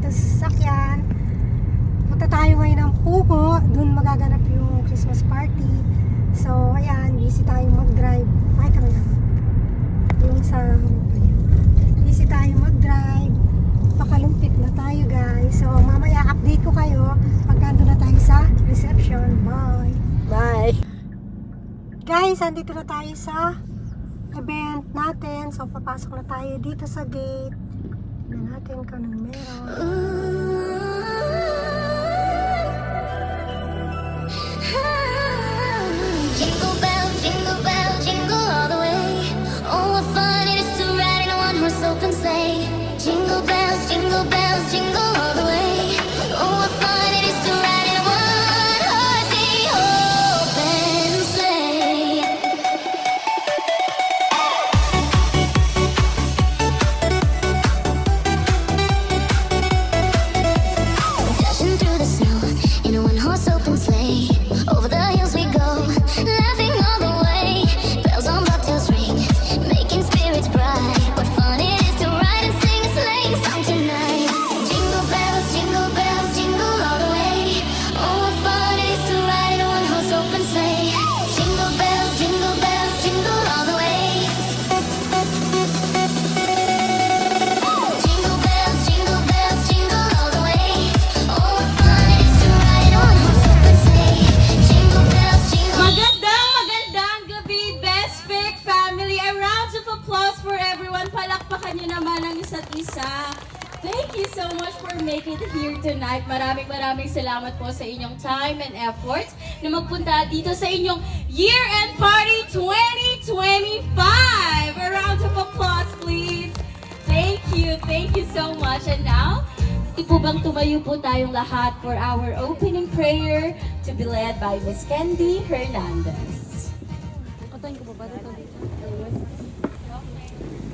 dito sa sasakyan. Punta tayo ngayon ng Pugo. Doon magaganap yung Christmas party. So, ayan, busy tayong mag-drive. Makita mo yan? Yung sa... Busy tayong mag-drive. Pakalumpit na tayo, guys. So, mamaya update ko kayo pag nandun na tayo sa reception. Bye! Bye. Guys, andito na tayo sa event natin. So, papasok na tayo dito sa gate. Tignan natin kung anong meron. Jingle bell, jingle all the way. Oh, what fun it is to ride in a one-horse open sleigh. Jingle bells, jingle all the way. Oh, what fun it is to ride in a one-horse open sleigh. Dashing through the snow in a one-horse open sleigh. Over the hills we go, laughing all the way. Bells on bobtails ring, making spirits bright. What fun it is to ride and sing a sleighing song tonight. Jingle bells, jingle all the way. Oh, what fun it is to ride in a one-horse open sleigh. Jingle bells, jingle all the way. Jingle bells, jingle all the way. Oh, what fun it is to ride in a one-horse open sleigh. Jingle bells, jingle. Magandang gabi, Best Pick Family. A round of applause for everyone. Palakpakan nyo naman ang isa't isa. Thank you so much for making it here tonight. Maraming salamat po sa inyong time and effort na magpunta dito sa inyong Year-End Party 2025. A round of applause, please. Thank you so much. And now, po bang tumayo po tayong lahat for our opening prayer to be led by Miss Candy Hernandez.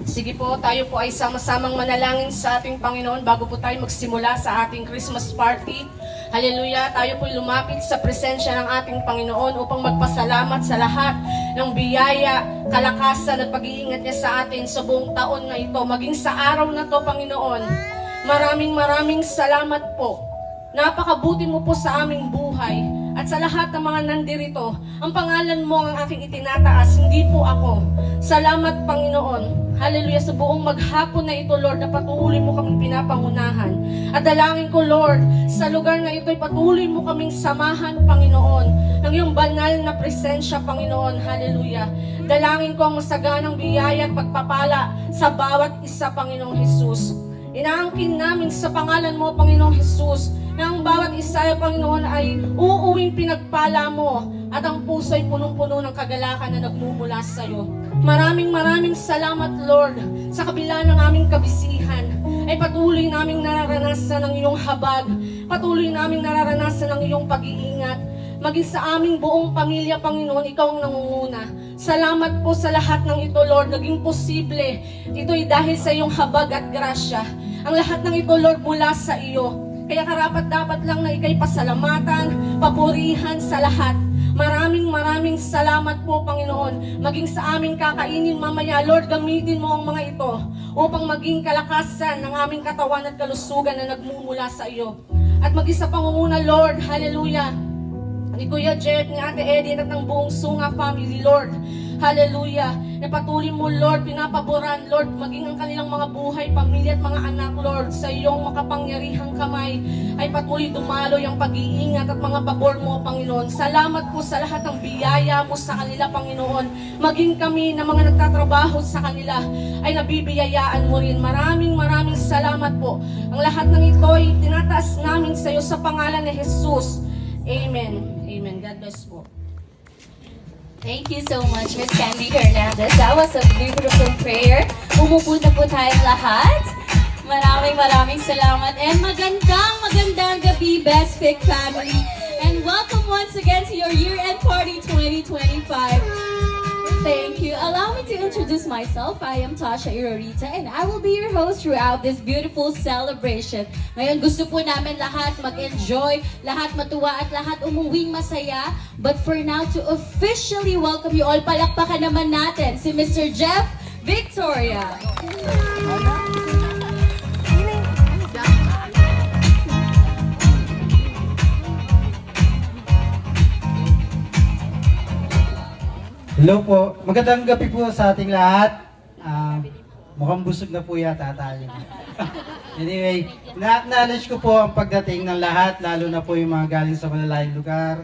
Sige po, tayo po ay sama-samang manalangin sa ating Panginoon bago po tayo magsimula sa ating Christmas party. Hallelujah! Tayo po lumapit sa presensya ng ating Panginoon upang magpasalamat sa lahat ng biyaya, kalakasan at pag-iingat niya sa atin sa buong taon na ito. Maging sa araw na to, Panginoon, maraming salamat po. Napakabuti mo po sa aming buhay. At sa lahat ng mga nandirito, ang pangalan mo ang aking itinataas, hindi po ako. Salamat, Panginoon. Hallelujah, sa buong maghapon na ito, Lord, na patuloy mo kaming pinapangunahan. At dalangin ko, Lord, sa lugar na ito, patuloy mo kaming samahan, Panginoon, ng iyong banal na presensya, Panginoon. Hallelujah. Dalangin ko ang masaganang biyaya at pagpapala sa bawat isa, Panginoong Jesus. Inaangkin namin sa pangalan mo, Panginoong Jesus, na ang bawat isa, Panginoon, ay uuwing pinagpala mo at ang puso ay punong-puno ng kagalakan na nagmumula sa iyo. Maraming salamat, Lord, sa kabila ng aming kabisihan, ay patuloy naming nararanasan ng iyong habag, patuloy naming nararanasan ng iyong pag-iingat, maging sa aming buong pamilya, Panginoon, ikaw ang nangunguna. Salamat po sa lahat ng ito, Lord, naging posible. Ito'y dahil sa iyong habag at grasya. Ang lahat ng ito, Lord, mula sa iyo. Kaya karapat-dapat lang na ikay pasalamatan, papurihan sa lahat. Maraming salamat po, Panginoon. Maging sa aming kakainin mamaya, Lord, gamitin mo ang mga ito upang maging kalakasan ng aming katawan at kalusugan na nagmumula sa iyo. At maging sa pangunguna, Lord, hallelujah, ni Kuya Jeff, ni Ate Edith at ng buong Sunga family, Lord. Hallelujah. Na patuloy mo, Lord, pinapaboran, Lord, maging ang kanilang mga buhay, pamilya at mga anak, Lord, sa iyong makapangyarihang kamay ay patuloy dumaloy ang pag-iingat at mga pabor mo, Panginoon. Salamat po sa lahat ng biyaya mo sa kanila, Panginoon. Maging kami na mga nagtatrabaho sa kanila ay nabibiyayaan mo rin. Maraming salamat po. Ang lahat ng ito ay tinataas namin sa iyo sa pangalan ni Jesus. Amen. Amen. God bless po. Thank you so much, Miss Candy Hernandez. That was a beautiful prayer. Umupo na po tayong lahat. Maraming salamat. And magandang gabi, Best Pick Family. And welcome once again to your Year-End Party 2025. Thank you. Allow me to introduce myself. I am Tasha Irorita and I will be your host throughout this beautiful celebration. Ngayon gusto po namin lahat mag-enjoy, lahat matuwa at lahat umuwing masaya. But for now, to officially welcome you all, palakpakan naman natin si Mr. Jeff Victoria. Hello po. Magandang gabi po sa ating lahat. Mukhang busog na po yata tayo. Anyway, na-acknowledge ko po ang pagdating ng lahat, lalo na po yung mga galing sa malalayong lugar,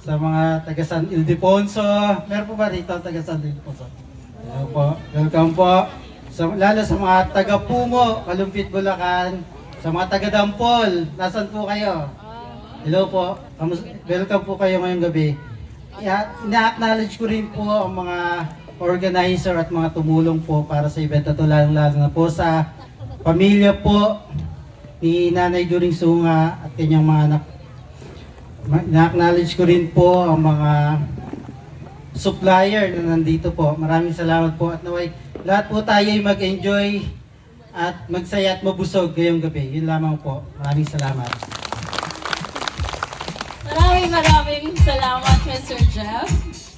sa mga taga San Ildefonso. Meron po ba rito taga San Ildefonso? Hello po. Welcome po. Lalo sa mga taga Pumo, Kalumpit, Bulacan, sa mga taga Dampol. Nasaan po kayo? Hello po. Welcome po kayo ngayong gabi. Na-acknowledge ko rin po ang mga organizer at mga tumulong po para sa event na ito, lalo na po sa pamilya po ni Nanay During Sunga at kanyang mga anak. Na-acknowledge ko rin po ang mga supplier na nandito po. Maraming salamat po at naway lahat po tayo ay mag-enjoy at magsaya at mabusog ngayong gabi. Yun lamang po. Maraming salamat. Maraming salamat, Mr. Jeff.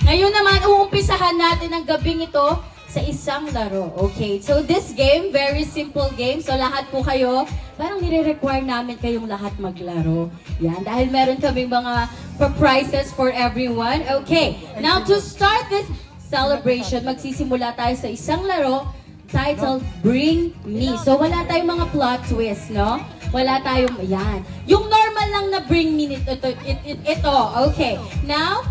Ngayon naman, uumpisahan natin ang gabing ito sa isang laro. Okay, so this game, very simple game. So lahat po kayo, parang nire-require namin kayong lahat maglaro. Yan, dahil meron kaming mga prizes for everyone. Okay, now to start this celebration, magsisimula tayo sa isang laro titled Bring Me. So wala tayong mga plot twist, no? Wala tayong, yan. Yung normal lang na bring me ito. Okay, now,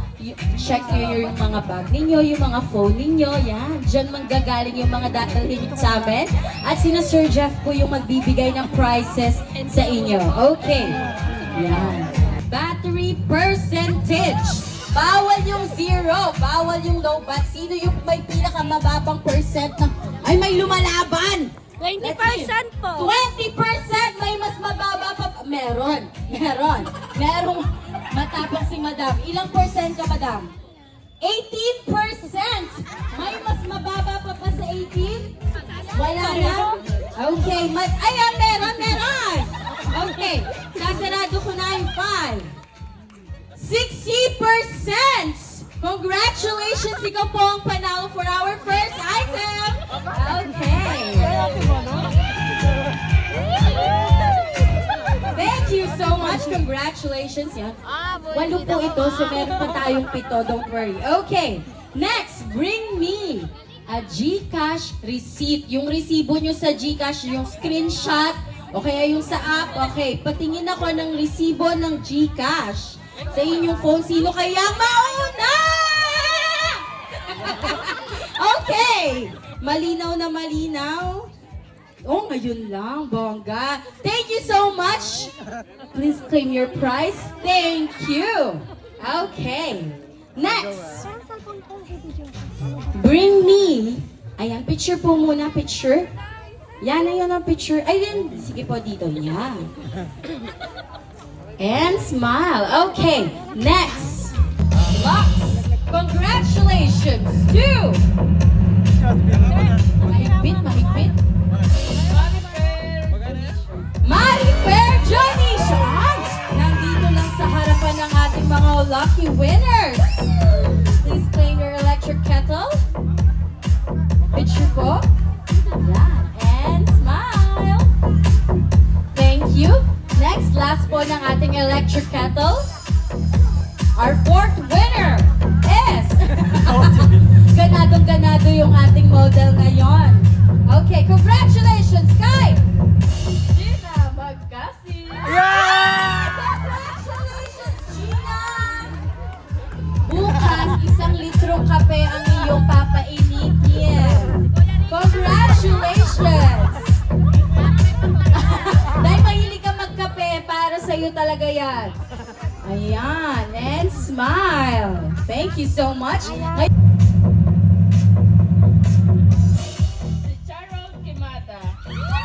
check nyo yung mga bag ninyo, yung mga phone ninyo, yan. Diyan manggagaling yung mga datalhin sa amin. At sina Sir Jeff po yung magbibigay ng prizes sa inyo. Okay, yan. Battery percentage. Bawal yung 0, bawal yung low bat. Sino yung may pinakamababang percent na, ay may lumalaban? 20% po. 20%! May mas mababa pa. Meron. Merong matapang si Madam. Ilang percent ka, Madam? 18%! May mas mababa pa sa 18? Wala na? Okay. Ayan, meron! Okay. Sasarado ko na yung 5. 60%! Congratulations! Ikaw po ang panalo for our first item! Okay. Thank you so much. Congratulations. Yan. 8 po ito, so meron pa tayong 7. Don't worry. Okay. Next, bring me a GCash receipt. Yung resibo nyo sa GCash, yung screenshot, o kaya yung sa app. Okay, patingin ako ng resibo ng GCash sa inyong phone. Sino kaya mauna? Okay. Malinaw na malinaw. Oh, ngayon lang, bongga. Thank you so much. Please claim your prize. Thank you. Okay. Next. Bring me. Ayan, picture po muna, picture. Yan, ayan ang picture. Ayun, sige po dito. Yan. And smile. Okay, next. Lux. Congratulations to... Mahigpit. Marifer Jonisha! Nandito lang sa harapan ng ating mga lucky winners. Please claim your electric kettle. Picture po. Yan. And smile. Thank you. Next, last po ng ating electric kettle. Our 4th winner is... Ganadong-ganado yung ating model ngayon. Okay, congratulations, Kai! Gina Magkasi! Congratulations, Gina! Bukas, 1 litrong kape ang iyong papainitin. Congratulations! Dahil mahilig ka magkape, para sa'yo talaga yan. Ayan, and smile. Thank you so much.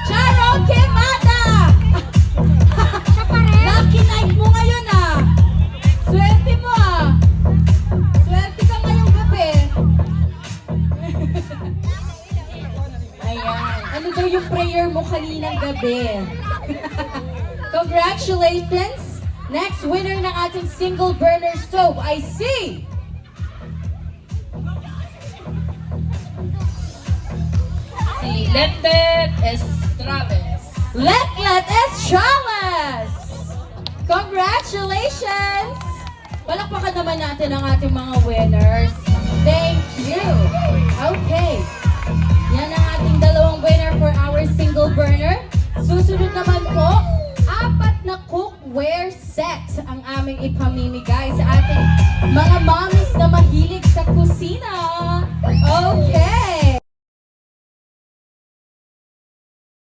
Charo Kimata! Lucky night mo ngayon ah! Swerte mo ah! Swerte ka ngayong gabi. Ayan. Ano daw yung prayer mo kaninang gabi? Congratulations! Next winner ng ating single burner stove, I see! Si Letlet Estrades. Letlet Estrales! Congratulations! Palakpakan naman natin ang ating mga winners. Thank you. Okay. Yan ang ating dalawang winner for our single burner. Susunod naman po, 4 na cookware set ang aming ipamimigay sa ating mga mommies na mahilig sa kusina. Okay.